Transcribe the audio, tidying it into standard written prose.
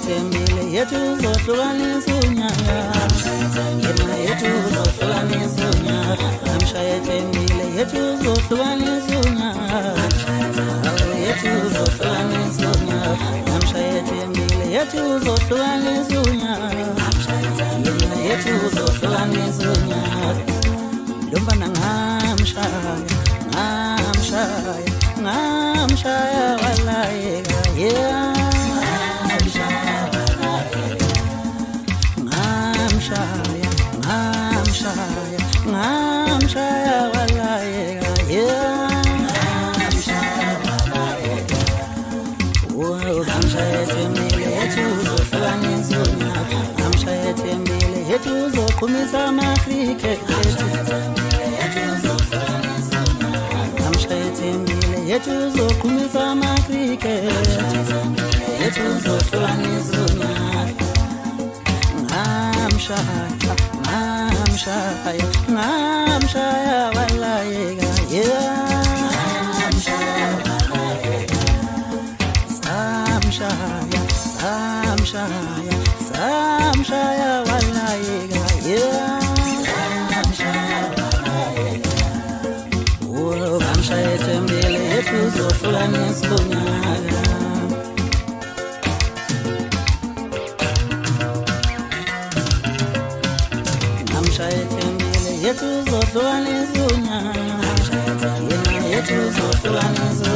ethembile yethu zohlukanisa unyaka yena yethu zohlukanisa unyaka namshaya ethembile yethu zohlukanisa unyaka yethu zohlukanisa unyaka namshaya ethembile yethu zohlukanisa unyaka yena yethu zohlukanisa unyaka lomfana ngamshaya walayeka yeah ngamshaya walayeka yeah ngamshaya ethembile yethu zohlukanisa unyaka ngamshaya ethembile yethu zoqhumisa ama-cricket yethu zoqhumisa ama-cricket yethu zohlukanisa unyaka ngamshaya walayeka yeah samshaya walayeka yeah ngamshaya ethembile yethu zohlukanisa unyaka ngamshaya ethembile yethu zohlukanisa unyaka yena yethu zohlukanisa